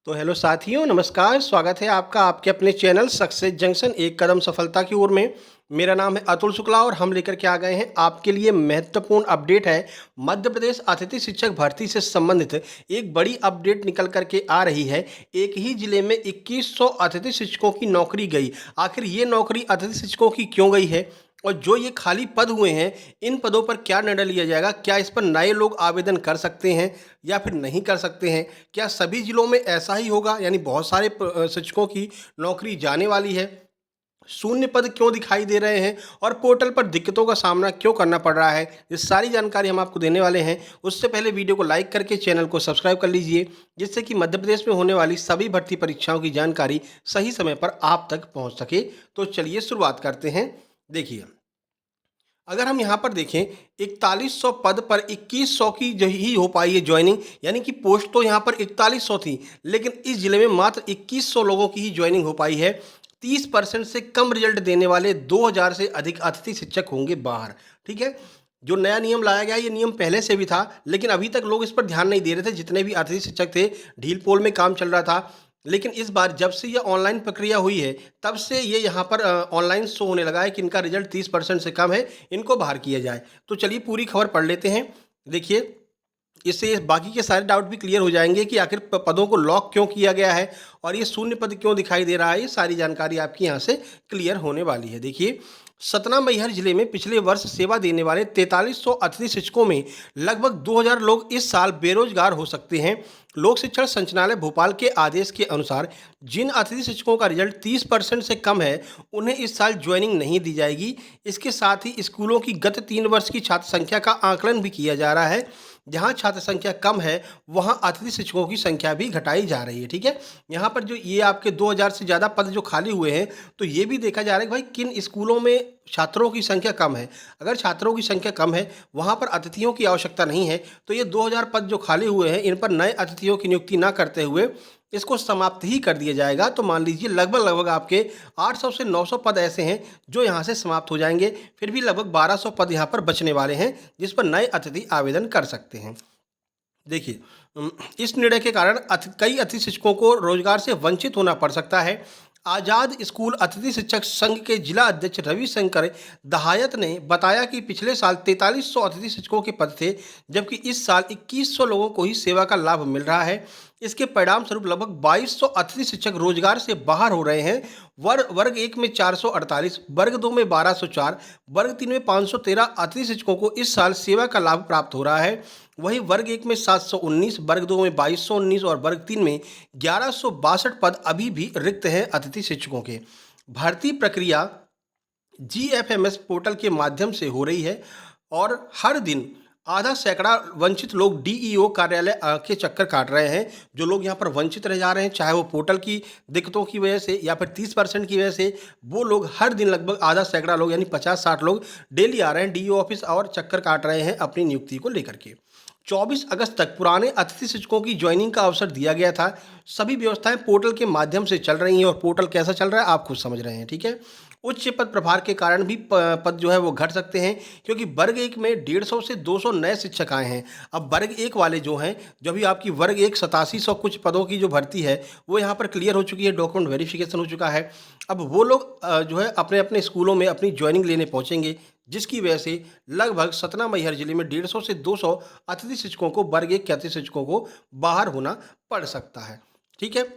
तो हेलो साथियों, नमस्कार। स्वागत है आपका आपके अपने चैनल सक्सेस जंक्शन एक कदम सफलता की ओर में। मेरा नाम है अतुल शुक्ला और हम लेकर के आ गए हैं आपके लिए महत्वपूर्ण अपडेट है। मध्य प्रदेश अतिथि शिक्षक भर्ती से संबंधित एक बड़ी अपडेट निकल करके आ रही है। एक ही जिले में 2100 अतिथि शिक्षकों की नौकरी गई। आखिर ये नौकरी अतिथि शिक्षकों की क्यों गई है और जो ये खाली पद हुए हैं, इन पदों पर क्या निर्णय लिया जाएगा? क्या इस पर नए लोग आवेदन कर सकते हैं या फिर नहीं कर सकते हैं? क्या सभी जिलों में ऐसा ही होगा, यानी बहुत सारे शिक्षकों की नौकरी जाने वाली है? शून्य पद क्यों दिखाई दे रहे हैं और पोर्टल पर दिक्कतों का सामना क्यों करना पड़ रहा है? ये सारी जानकारी हम आपको देने वाले हैं। उससे पहले वीडियो को लाइक करके चैनल को सब्सक्राइब कर लीजिए, जिससे कि मध्य प्रदेश में होने वाली सभी भर्ती परीक्षाओं की जानकारी सही समय पर आप तक पहुंच सके। तो चलिए शुरुआत करते हैं। देखिए, अगर हम यहाँ पर देखें, 4100 पद पर 2100 की जो ही हो पाई है ज्वाइनिंग, यानी कि पोस्ट तो यहाँ पर 4100 थी, लेकिन इस जिले में मात्र 2100 लोगों की ही ज्वाइनिंग हो पाई है। 30% से कम रिजल्ट देने वाले 2000 से अधिक अतिथि शिक्षक होंगे बाहर। ठीक है, जो नया नियम लाया गया, ये नियम पहले से भी था, लेकिन अभी तक लोग इस पर ध्यान नहीं दे रहे थे। जितने भी अतिथि शिक्षक थे, ढील पोल में काम चल रहा था। लेकिन इस बार जब से ये ऑनलाइन प्रक्रिया हुई है, तब से ये यहाँ पर ऑनलाइन शो होने लगा है कि इनका रिजल्ट 30% से कम है, इनको बाहर किया जाए। तो चलिए पूरी खबर पढ़ लेते हैं। देखिए, इससे बाकी के सारे डाउट भी क्लियर हो जाएंगे कि आखिर पदों को लॉक क्यों किया गया है और ये शून्य पद क्यों दिखाई दे रहा है। ये सारी जानकारी आपकी यहाँ से क्लियर होने वाली है। देखिए, सतना मैहर जिले में पिछले वर्ष सेवा देने वाले 4300 अतिथि शिक्षकों में लगभग 2000 लोग इस साल बेरोजगार हो सकते हैं। लोक शिक्षण संचालनालय भोपाल के आदेश के अनुसार जिन अतिथि शिक्षकों का रिजल्ट 30% से कम है, उन्हें इस साल ज्वाइनिंग नहीं दी जाएगी। इसके साथ ही स्कूलों की गत 3 वर्ष की छात्र संख्या का आकलन भी किया जा रहा है। जहाँ छात्र संख्या कम है, वहाँ अतिथि शिक्षकों की संख्या भी घटाई जा रही है। ठीक है, यहाँ पर जो ये आपके 2000 से ज़्यादा पद जो खाली हुए हैं, तो ये भी देखा जा रहा है कि भाई किन स्कूलों में छात्रों की संख्या कम है। अगर छात्रों की संख्या कम है, वहाँ पर अतिथियों की आवश्यकता नहीं है, तो ये 2000 पद जो खाली हुए हैं, इन पर नए अतिथियों की नियुक्ति ना करते हुए इसको समाप्त ही कर दिया जाएगा। तो मान लीजिए लगभग आपके 800 से 900 पद ऐसे हैं जो यहाँ से समाप्त हो जाएंगे। फिर भी लगभग 1200 पद यहाँ पर बचने वाले हैं, जिस पर नए अतिथि आवेदन कर सकते हैं। देखिए, इस निर्णय के कारण कई अतिथि शिक्षकों को रोजगार से वंचित होना पड़ सकता है। आजाद स्कूल अतिथि शिक्षक संघ के जिला अध्यक्ष रविशंकर दहायत ने बताया कि पिछले साल 4300 अतिथि शिक्षकों के पद थे, जबकि इस साल 2100 लोगों को ही सेवा का लाभ मिल रहा है। इसके परिणाम स्वरूप लगभग 2200 अतिथि शिक्षक रोजगार से बाहर हो रहे हैं। वर्ग एक में 448, वर्ग दो में 1204, वर्ग तीन में 513 अतिथि शिक्षकों को इस साल सेवा का लाभ प्राप्त हो रहा है। वहीं वर्ग एक में 719, वर्ग दो में 2219 और वर्ग तीन में 1162 पद अभी भी रिक्त हैं अतिथि शिक्षकों के। भर्ती प्रक्रिया जीएफएमएस पोर्टल के माध्यम से हो रही है और हर दिन आधा सैकड़ा वंचित लोग डीईओ कार्यालय के चक्कर काट रहे हैं। जो लोग यहाँ पर वंचित रह जा रहे हैं, चाहे वो पोर्टल की दिक्कतों की वजह से या फिर 30% की वजह से, वो लोग हर दिन लगभग आधा सैकड़ा लोग यानी 50-60 लोग डेली आ रहे हैं डीईओ ऑफिस और चक्कर काट रहे हैं अपनी नियुक्ति को लेकर के। 24 अगस्त तक पुराने अतिथि शिक्षकों की ज्वाइनिंग का अवसर दिया गया था। सभी व्यवस्थाएं पोर्टल के माध्यम से चल रही हैं और पोर्टल कैसा चल रहा है आप खुद समझ रहे हैं। ठीक है, उच्च पद प्रभार के कारण भी पद जो है वो घट सकते हैं, क्योंकि वर्ग एक में 150 से 200 नए शिक्षक आए हैं। अब वर्ग एक वाले जो हैं, जो भी आपकी वर्ग एक 8700 कुछ पदों की जो भर्ती है वो यहाँ पर क्लियर हो चुकी है, डॉक्यूमेंट वेरिफिकेशन हो चुका है। अब वो लोग जो है अपने अपने स्कूलों में अपनी ज्वाइनिंग लेने पहुँचेंगे, जिसकी वजह से लगभग सतना मैहर जिले में 150 से 200 अतिथि शिक्षकों को, वर्ग एक के अतिथि शिक्षकों को बाहर होना पड़ सकता है। ठीक है,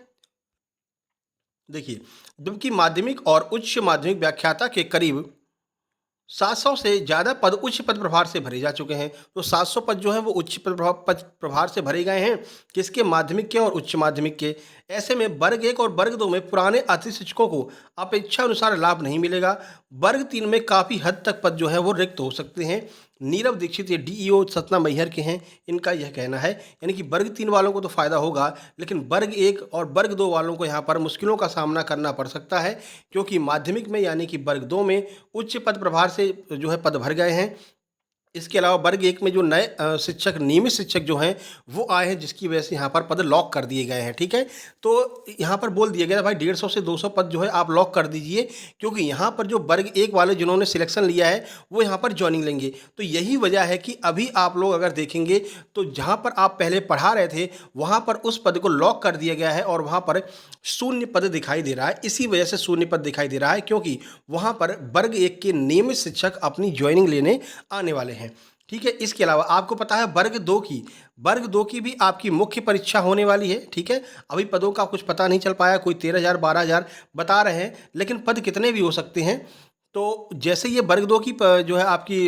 देखिए, जबकि माध्यमिक और उच्च माध्यमिक व्याख्याता के करीब 700 से ज़्यादा पद उच्च पद प्रभार से भरे जा चुके हैं। तो 700 पद जो हैं वो उच्च प्रभार से भरे गए हैं, किसके? माध्यमिक के और उच्च माध्यमिक के। ऐसे में वर्ग एक और वर्ग दो में पुराने अतिथि शिक्षकों को अपेक्षा अनुसार लाभ नहीं मिलेगा। वर्ग तीन में काफ़ी हद तक पद जो है वो रिक्त हो सकते हैं। नीरव दीक्षित, ये डीईओ सतना मैहर के हैं, इनका यह कहना है। यानी कि वर्ग तीन वालों को तो फायदा होगा, लेकिन वर्ग एक और वर्ग दो वालों को यहाँ पर मुश्किलों का सामना करना पड़ सकता है, क्योंकि माध्यमिक में यानी कि वर्ग दो में उच्च पद प्रभार से जो है पद भर गए हैं। इसके अलावा वर्ग 1 में जो नए शिक्षक नियमित शिक्षक जो हैं वो आए हैं, जिसकी वजह से यहाँ पर पद लॉक कर दिए गए हैं। ठीक है, तो यहाँ पर बोल दिया गया है भाई 150 से 200 पद जो है आप लॉक कर दीजिए, क्योंकि यहाँ पर जो वर्ग 1 वाले जिन्होंने सिलेक्शन लिया है वो यहाँ पर ज्वाइनिंग लेंगे। तो यही वजह है कि अभी आप लोग अगर देखेंगे तो जहाँ पर आप पहले पढ़ा रहे थे वहाँ पर उस पद को लॉक कर दिया गया है और वहाँ पर शून्य पद दिखाई दे रहा है। इसी वजह से शून्य पद दिखाई दे रहा है, क्योंकि वहाँ पर वर्ग 1 के नियमित शिक्षक अपनी ज्वाइनिंग लेने आने वाले हैं। ठीक है, इसके अलावा आपको पता है वर्ग 2 की भी आपकी मुख्य परीक्षा होने वाली है। ठीक है, अभी पदों का कुछ पता नहीं चल पाया, कोई 13,000 12,000 बता रहे हैं, लेकिन पद कितने भी हो सकते हैं। तो जैसे ये वर्ग 2 की जो है आपकी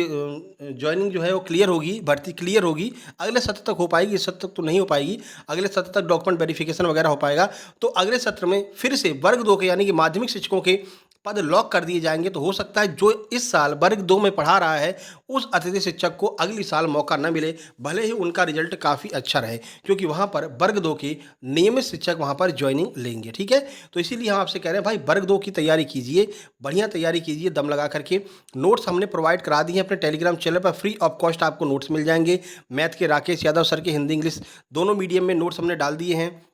ज्वाइनिंग जो है वो क्लियर होगी, भर्ती क्लियर होगी, अगले सत्र तक हो पाएगी, इस सत्र तक तो नहीं हो पाएगी, अगले सत्र तक डॉक्यूमेंट वेरिफिकेशन वगैरह हो पाएगा। तो अगले सत्र में फिर से वर्ग 2 के यानी कि माध्यमिक शिक्षकों के पद लॉक कर दिए जाएंगे। तो हो सकता है जो इस साल वर्ग 2 में पढ़ा रहा है उस अतिथि शिक्षक को अगली साल मौका न मिले, भले ही उनका रिजल्ट काफ़ी अच्छा रहे, क्योंकि वहाँ पर वर्ग 2 के नियमित शिक्षक वहाँ पर ज्वाइनिंग लेंगे। ठीक है, तो इसीलिए हम आपसे कह रहे हैं भाई वर्ग 2 की तैयारी कीजिए, बढ़िया तैयारी कीजिए दम लगा करके। नोट्स हमने प्रोवाइड करा दिए हैं अपने टेलीग्राम चैनल पर, फ्री ऑफ कॉस्ट आपको नोट्स मिल जाएंगे। मैथ के राकेश यादव सर के हिंदी इंग्लिश दोनों मीडियम में नोट्स हमने डाल दिए हैं।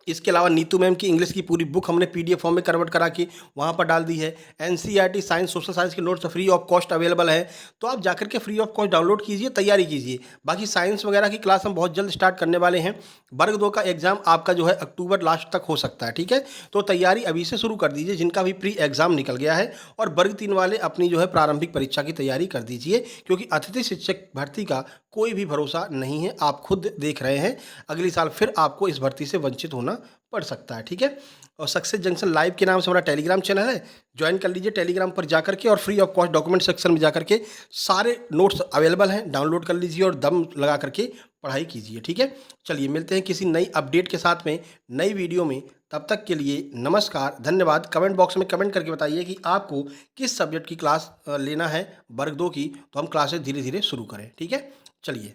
इसके अलावा नीतू मैम की इंग्लिश की पूरी बुक हमने पीडीएफ फॉर्म में कन्वर्ट करा के वहाँ पर डाल दी है। एनसीईआरटी साइंस सोशल साइंस के notes free of cost available है, तो आप जाकर के फ्री ऑफ कॉस्ट डाउनलोड कीजिए, तैयारी कीजिए। बाकी साइंस वगैरह की क्लास हम बहुत जल्द स्टार्ट करने वाले हैं। वर्ग 2 का एग्जाम आपका जो है अक्टूबर लास्ट तक हो सकता है। ठीक है, तो तैयारी अभी से शुरू कर दीजिए, जिनका भी प्री एग्जाम निकल गया है, और वर्ग 3 वाले अपनी जो है प्रारंभिक परीक्षा की तैयारी कर दीजिए, क्योंकि अतिथि शिक्षक भर्ती का कोई भी भरोसा नहीं है। आप खुद देख रहे हैं, अगली साल फिर आपको इस भर्ती से वंचित होना पड़ सकता है। ठीक है, और सक्सेस जंक्शन लाइव के नाम से हमारा टेलीग्राम चैनल है, ज्वाइन कर लीजिए टेलीग्राम पर जाकर के, और free of cost document section में जाकर के सारे नोट्स अवेलेबल हैं, डाउनलोड कर लीजिए और दम लगा करके पढ़ाई कीजिए। ठीक है, चलिए मिलते हैं किसी नई अपडेट के साथ में नई वीडियो में। तब तक के लिए नमस्कार, धन्यवाद। कमेंट बॉक्स में कमेंट करके बताइए कि आपको किस सब्जेक्ट की क्लास लेना है वर्ग 2 की, तो हम क्लासेस धीरे धीरे शुरू करें। ठीक है, चलिए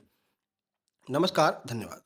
नमस्कार, धन्यवाद।